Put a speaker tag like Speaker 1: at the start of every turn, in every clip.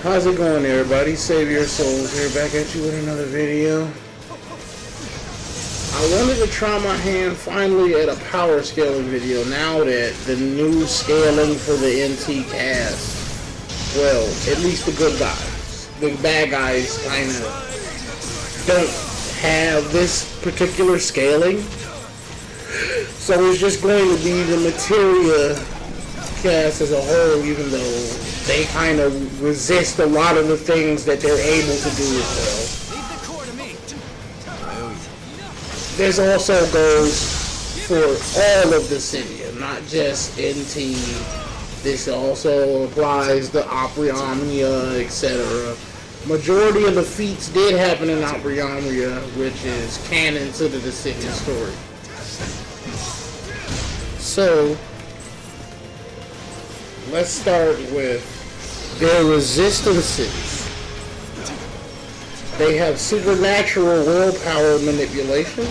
Speaker 1: How's it going, everybody? Save Your Souls here, back at you with another video. I wanted to try my hand finally at a power scaling video now that the new scaling for the NT cast, well, at least the good guys. The bad guys kind of don't have this particular scaling. So it's just going to be the materia cast as a whole, even though they kind of resist a lot of the things that they're able to do as well. This also goes for all of Dissidia, not just NT. This also applies to Omnia, etc. Majority of the feats did happen in Omnia, which is canon to the Dissidia story. So, let's start with their resistances. They have supernatural willpower manipulation,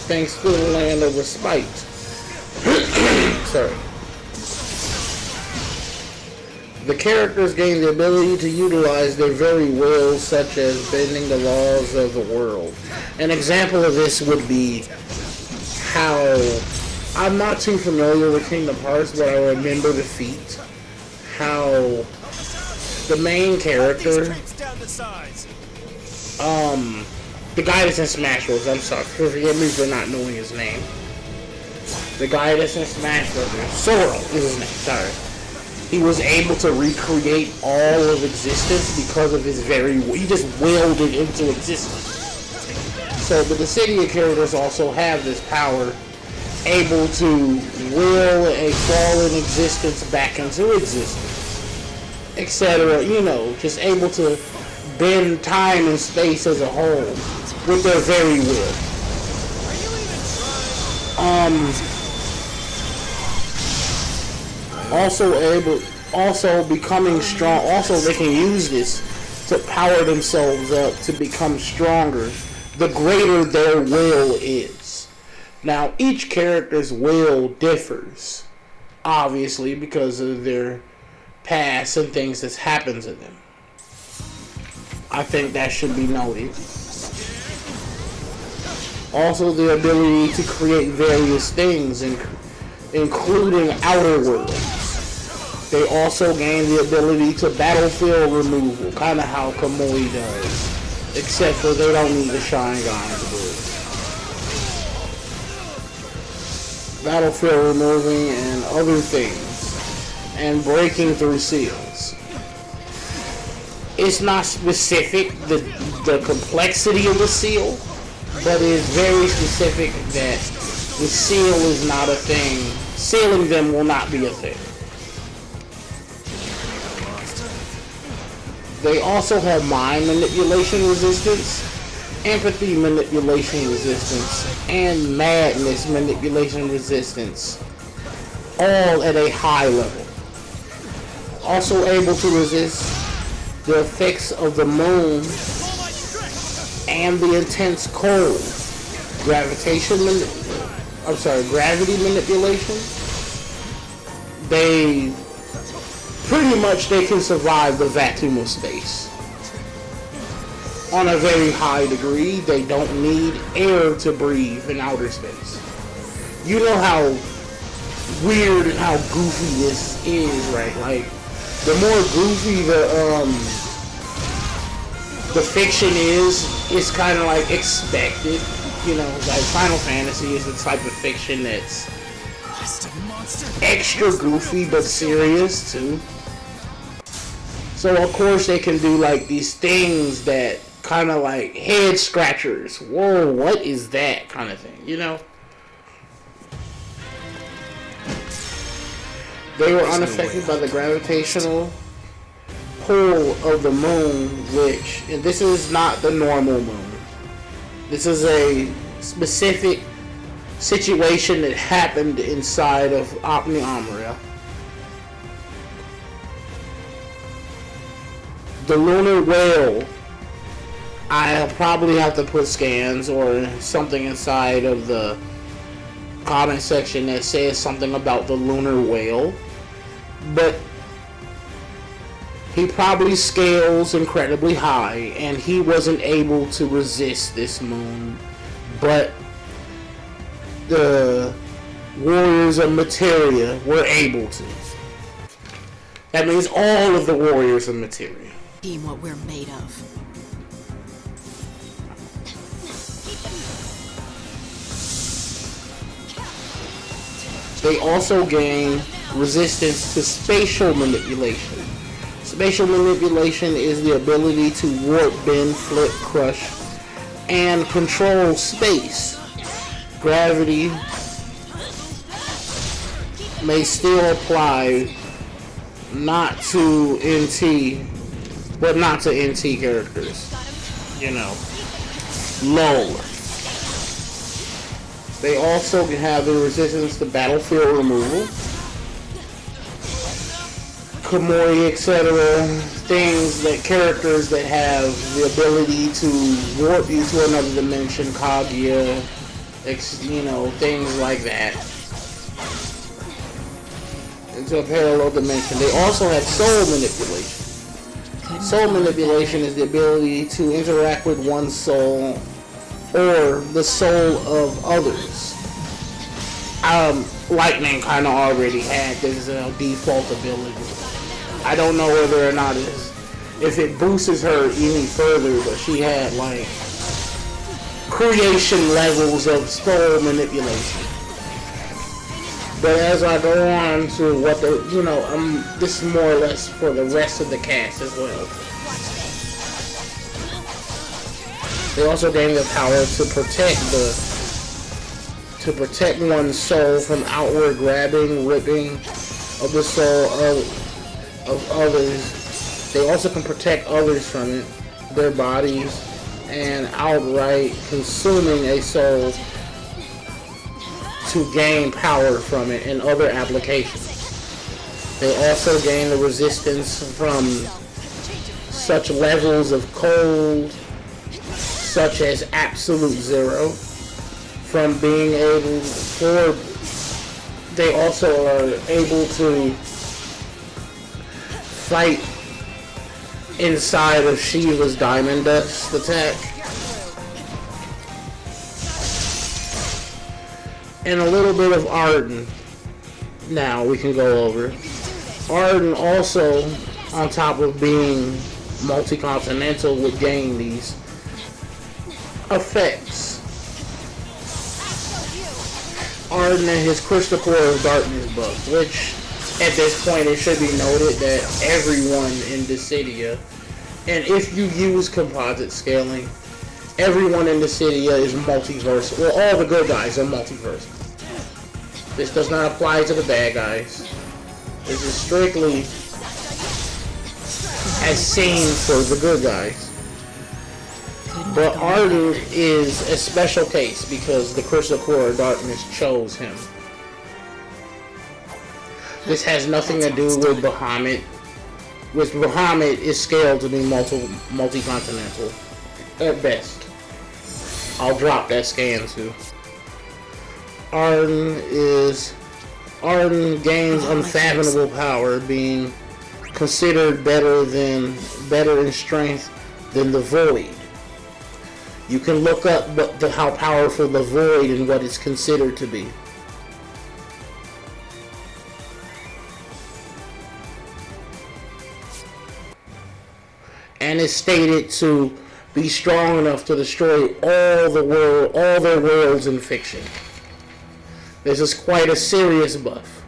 Speaker 1: thanks to the land of respite. Sorry. The characters gain the ability to utilize their very wills, such as bending the laws of the world. An example of this would be how, I'm not too familiar with Kingdom Hearts, but I remember the feat. How the main character, the guy that's in Smash Bros. I'm sorry, forgive me for not knowing his name. The guy that's in Smash Bros. Sora is his name, sorry. He was able to recreate all of existence because of his he just willed it into existence. So the Dissidia characters also have this power, able to will a fallen existence back into existence, etc. You know, just able to bend time and space as a whole with their very will. Also becoming strong. Also, they can use this to power themselves up to become stronger. The greater their will is. Now, each character's will differs, obviously, because of their past and things that's happened to them. I think that should be noted. Also, the ability to create various things, including outer worlds. They also gain the ability to battlefield removal, kind of how Kamui does, except for they don't need the Sharingan to do it. Battlefield removing and other things, and breaking through seals. It's not specific, the complexity of the seal, but it is very specific that the seal is not a thing. Sealing them will not be a thing. They also have mind manipulation resistance, empathy manipulation resistance, and madness manipulation resistance, all at a high level. Also able to resist the effects of the moon and the intense cold. Gravity manipulation. They can survive the vacuum of space. On a very high degree, they don't need air to breathe in outer space. You know how weird and how goofy this is, right? Like, the more goofy the fiction is, it's kind of like expected. You know, like Final Fantasy is the type of fiction that's extra goofy but serious too. So of course they can do like these things that kind of like head scratchers. Whoa, what is that kind of thing, you know? They were unaffected by the gravitational pull of the moon, and this is not the normal moon. This is a specific situation that happened inside of Omnia. The lunar whale, I'll probably have to put scans or something inside of the comment section that says something about the lunar whale. But He probably scales incredibly high, and he wasn't able to resist this moon. But the warriors of materia were able to. That means all of the warriors of materia.
Speaker 2: Being what we're made of.
Speaker 1: They also gain resistance to spatial manipulation. Spatial manipulation is the ability to warp, bend, flip, crush, and control space. Gravity may still apply not to NT, but not to NT characters. You know, low. They also have the resistance to battlefield removal, Komori, etc. Things that characters that have the ability to warp you to another dimension, Kaguya, you know, things like that, into a parallel dimension. They also have soul manipulation. Soul manipulation is the ability to interact with one's soul or the soul of others. Lightning kind of already had this default ability. I don't know whether or not if it boosts her any further, but she had like creation levels of soul manipulation. But as I go on to what the, you know, this is more or less for the rest of the cast as well. They also gain the power to protect one's soul from outward grabbing, ripping of the soul of others. They also can protect others from it, their bodies, and outright consuming a soul to gain power from it in other applications. They also gain the resistance from such levels of cold, such as absolute zero, from being able, they also are able to fight inside of Shiva's diamond dust attack. And a little bit of Arden now we can go over. Arden also, on top of being multi-continental, would gain these effects. Arden and his Crystal Core of Darkness buff, which at this point it should be noted that everyone in Dissidia, and if you use composite scaling, everyone in Dissidia is multiversal. Well, all the good guys are multiversal. This does not apply to the bad guys. This is strictly as seen for the good guys. But Arden is a special case because the Crystal Core of Darkness chose him. This has nothing to do with Bahamut, which Bahamut is scaled to be multi-continental at best. I'll drop that scan too. Arden gains unfathomable power, being considered better in strength than the Void. You can look up how powerful the Void and what it's considered to be. And is stated to be strong enough to destroy all their worlds in fiction. This is quite a serious buff.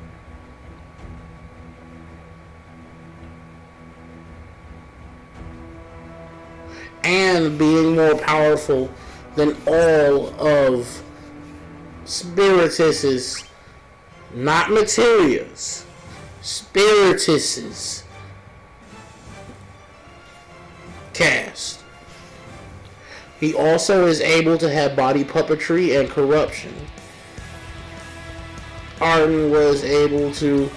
Speaker 1: And being more powerful than all of Spiritus's, not Materia's, Spiritus's cast. He also is able to have body puppetry and corruption. Arden was able to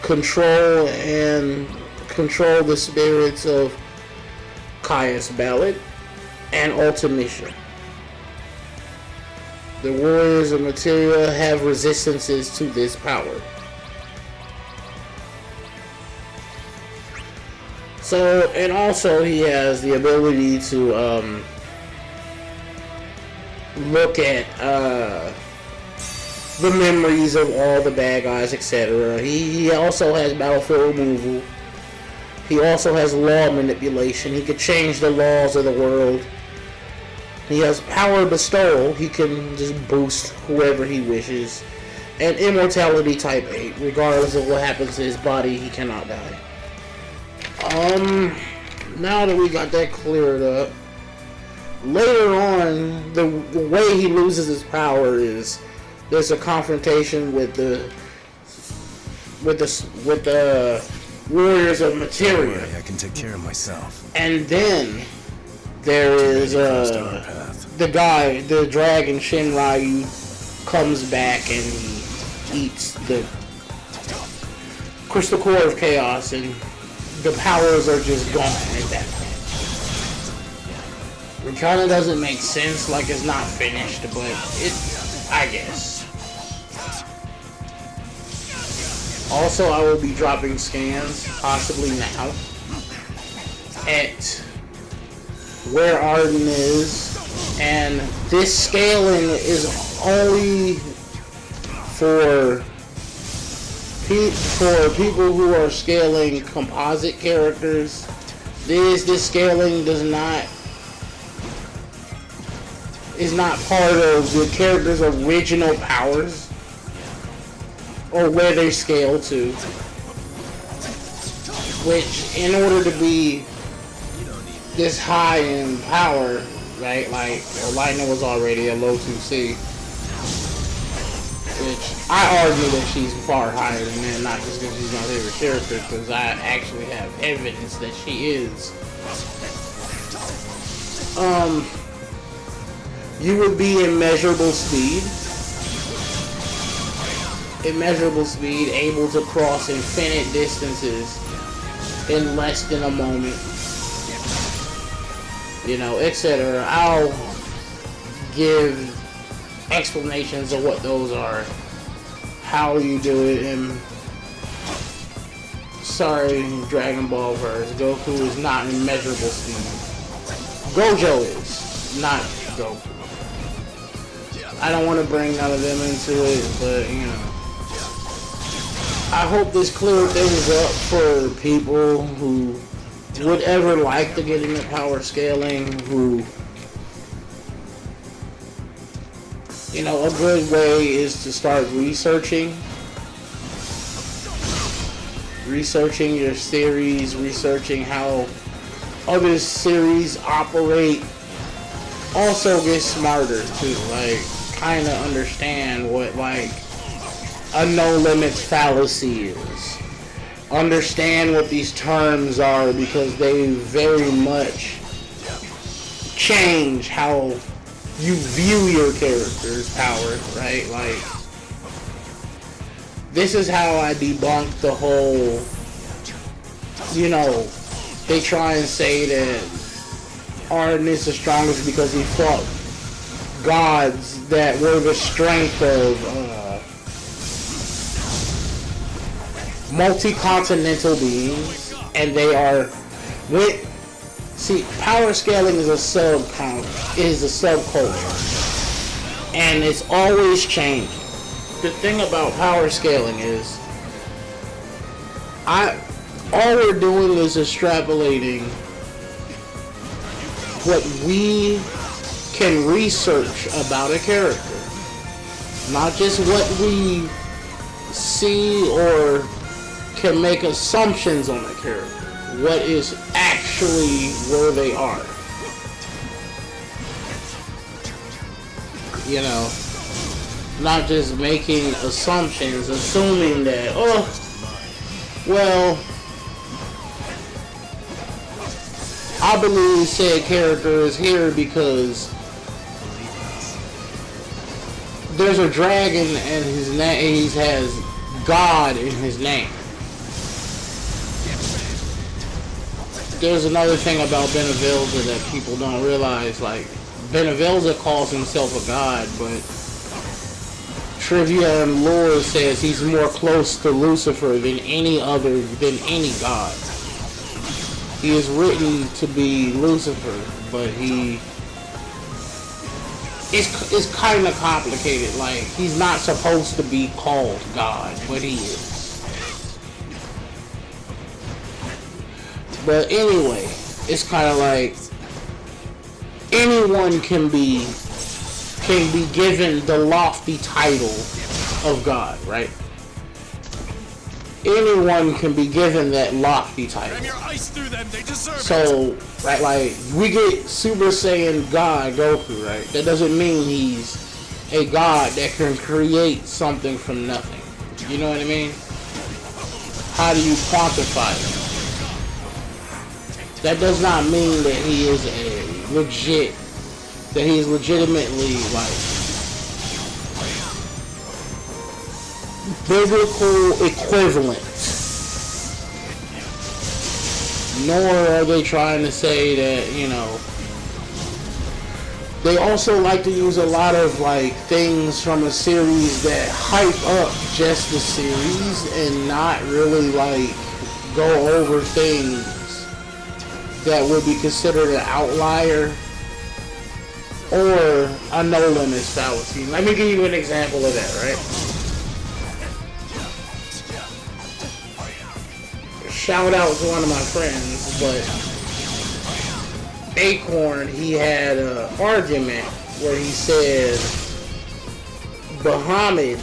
Speaker 1: control the spirits of Caius Ballad and Ultimisha. The warriors of Materia have resistances to this power. So, and also he has the ability to look at the memories of all the bad guys, etc. He also has battlefield removal. He also has law manipulation. He could change the laws of the world. He has power bestowal. He can just boost whoever he wishes. And immortality type 8. Regardless of what happens to his body, he cannot die. Now that we got that cleared up, later on, the way he loses his power is there's a confrontation with the warriors of materia.
Speaker 3: I can take care of myself.
Speaker 1: And then there is the guy, the dragon Shinryu, comes back and he eats the crystal core of chaos, and the powers are just gone at that point. It kind of doesn't make sense, like it's not finished, but it, I guess. Also, I will be dropping scans, possibly now, at where Arden is, and this scaling is only for people who are scaling composite characters. This scaling is not part of the character's original powers or where they scale to, which in order to be this high in power, right, like Lightning was already a low 2C, which I argue that she's far higher than that, not just because she's my favorite character, because I actually have evidence that she is. You would be immeasurable speed, able to cross infinite distances in less than a moment, you know, etc. I'll give explanations of what those are, how you do it, and sorry, Dragon Ball verse, Goku is not immeasurable speed. Gojo is, not Goku. I don't want to bring none of them into it, but you know, I hope this cleared things up for people who would ever like to get into power scaling, who, you know, a good way is to start researching your series, researching how other series operate. Also get smarter too, like kind of understand what like a no limits fallacy is. Understand what these terms are, because they very much change how you view your character's power, right? Like, this is how I debunk the whole, you know, they try and say that Arden is the strongest because he fought gods that were the strength of multi-continental beings, and they are power scaling is a subculture, and it's always changing. The thing about power scaling is all we're doing is extrapolating what we can research about a character, not just what we see or can make assumptions on a character, what is actually where they are. You know, not just making assumptions, assuming that, oh, well, I believe said character is here because there's a dragon and his name, he has God in his name. There's another thing about Benevilza that people don't realize, like, Benevilza calls himself a god, but trivia and lore says he's more close to Lucifer than any god. He is written to be Lucifer, but it's kind of complicated. Like, he's not supposed to be called God, but he is. But anyway, it's kind of like anyone can be given the lofty title of God, right? Anyone can be given that lofty title. So, right, like, we get Super Saiyan God Goku, right? That doesn't mean he's a god that can create something from nothing. You know what I mean? How do you quantify it? That does not mean that he is legitimately, like, biblical equivalent. Nor are they trying to say that, you know, they also like to use a lot of, like, things from a series that hype up just the series and not really, like, go over things that would be considered an outlier or a no limits fallacy. Let me give you an example of that, right? Shout out to one of my friends, but Acorn, he had an argument where he said Muhammad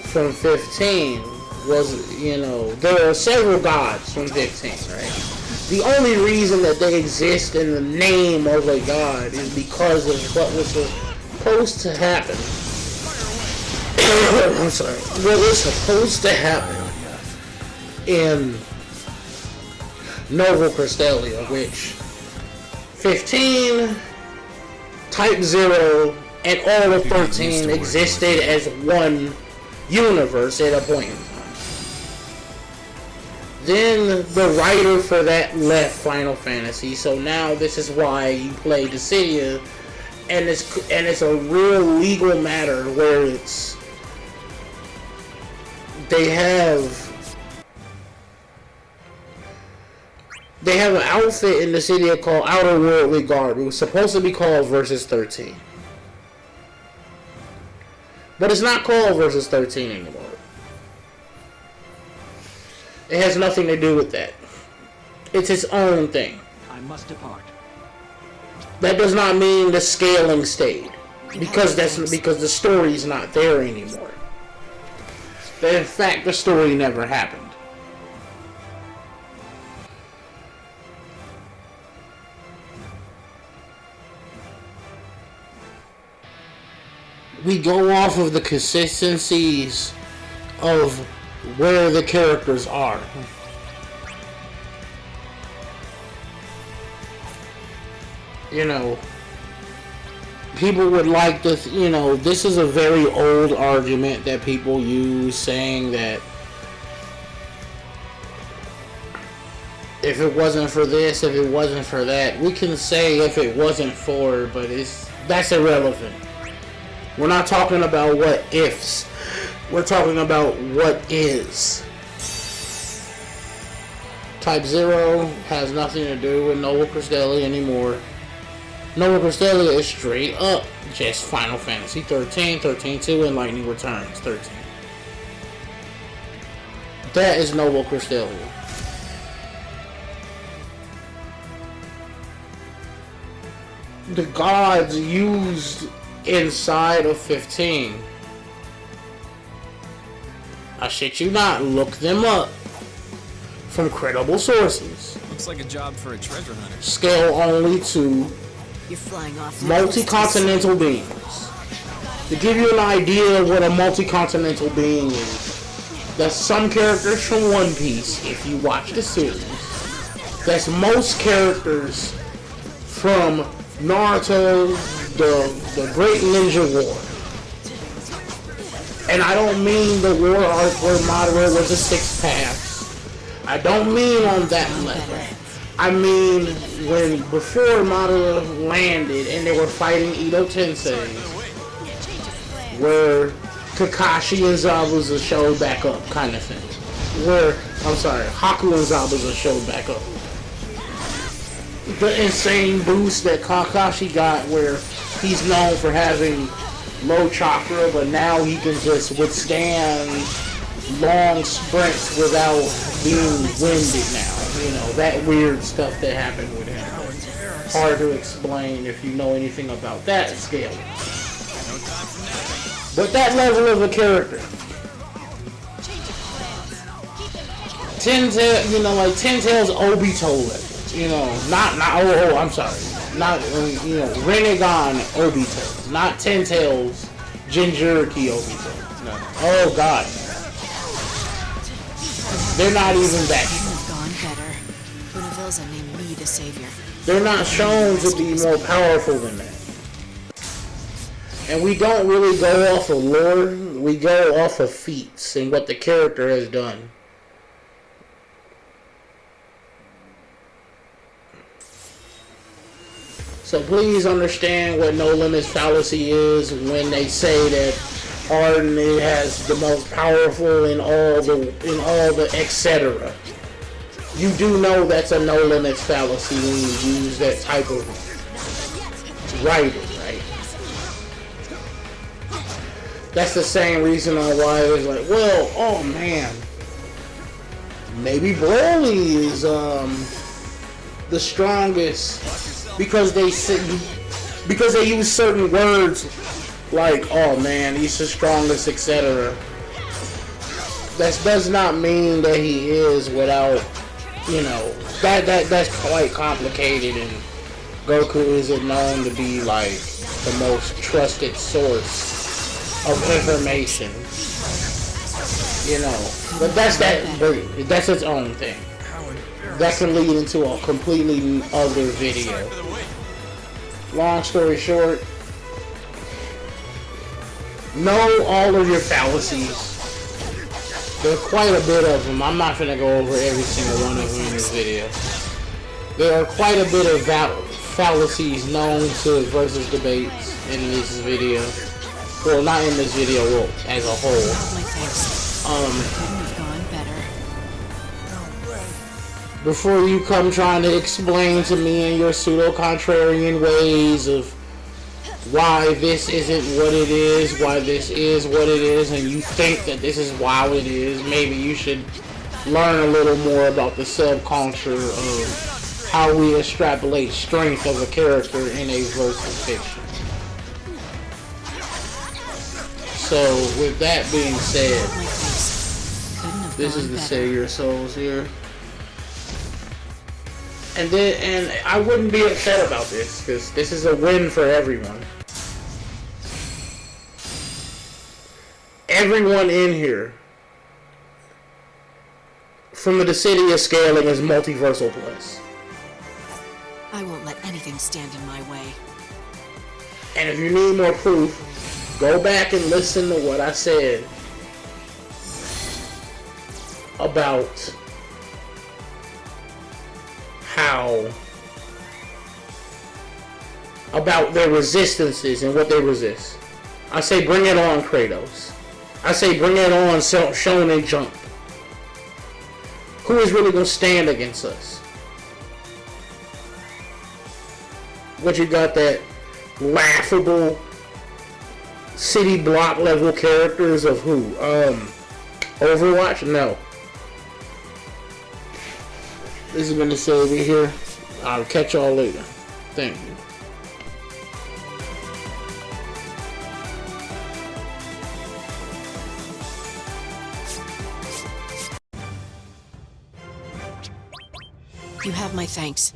Speaker 1: from 15 was, you know, there are several gods from 15, right? The only reason that they exist in the name of a god is because of what was supposed to happen. I'm sorry. What was supposed to happen in Nova Crystalia, which 15, Type 0, and all of 13 existed as one universe at a point in time. Then the writer for that left Final Fantasy, so now this is why you play Dissidia, and it's a real legal matter where they have an outfit in Dissidia called Outer Worldly Guard. It was supposed to be called Versus 13. But it's not called Versus 13 anymore. It has nothing to do with that. It's its own thing.
Speaker 3: I must depart.
Speaker 1: That does not mean the scaling stayed. Because the story's not there anymore. In fact, the story never happened. We go off of the consistencies of where the characters are. You know, people would like to, you know, this is a very old argument that people use, saying that if it wasn't for this, if it wasn't for that, we can say if it wasn't for, but that's irrelevant. We're not talking about what ifs. We're talking about what is. Type 0 has nothing to do with Nova Crystalia anymore. Nova Crystalia is straight up just Final Fantasy 13, 13-2, and Lightning Returns 13. That is Nova Crystalia. The gods used inside of 15, I shit you not, look them up from credible sources.
Speaker 4: Looks like a job for a treasure hunter.
Speaker 1: Scale only to
Speaker 2: You're flying off.
Speaker 1: multi-continental beings. To give you an idea of what a multi-continental being is, that's some characters from One Piece, if you watch the series. That's most characters from Naruto, the Great Ninja War. And I don't mean the war arc where Madara was a 6 paths. I don't mean on that level. I mean before Madara landed and they were fighting Edo Tensei, where Kakashi and Zabuza showed back up, kind of thing. Haku and Zabuza showed back up. the insane boost that Kakashi got, where he's known for having low chakra, but now he can just withstand long sprints without being winded now. You know, that weird stuff that happened with him. Hard to explain if you know anything about that scale. But that level of a character. Ten-tail, you know, like Ten-tail's Obito level. You know, I'm sorry. Not, you know, Rinnegan Obito. Not Ten-tail's Jinchuriki Obito. No. Oh, God. They're not even that.
Speaker 2: Gone better. Univilza named me the savior.
Speaker 1: They're not shown to be more powerful than that. And we don't really go off of lore. We go off of feats and what the character has done. So please understand what no limits fallacy is when they say that Arden has the most powerful in all the etc. You do know that's a no limits fallacy when you use that type of writing, right? That's the same reason why it's like, well, oh man, maybe Broly is the strongest because they use certain words like, oh man, he's the strongest, etc. That does not mean that he is without, you know, that's quite complicated, and Goku isn't known to be like the most trusted source of information, you know. But that's its own thing. That can lead into a completely other video. Long story short, know all of your fallacies. There are quite a bit of them. I'm not going to go over every single one of them in this video. There are quite a bit of fallacies known to versus debates in this video. Well, not in this video, well, as a whole. Before you come trying to explain to me in your pseudo-contrarian ways of why this isn't what it is, why this is what it is, and you think that this is why it is, maybe you should learn a little more about the subculture of how we extrapolate strength of a character in a verse of fiction. So, with that being said, this is the Savior Souls here. And I wouldn't be upset about this, because this is a win for everyone. Everyone in here, from the Dissidia scaling, is multiversal plus.
Speaker 2: I won't let anything stand in my way.
Speaker 1: And if you need more proof, go back and listen to what I said about about their resistances and what they resist. I say bring it on, Kratos. I say bring it on, Shonen Jump. Who is really going to stand against us? What, you got that laughable city block level characters of who? Overwatch? No. This has been the Savior here. I'll catch y'all later. Thank you.
Speaker 2: You have my thanks.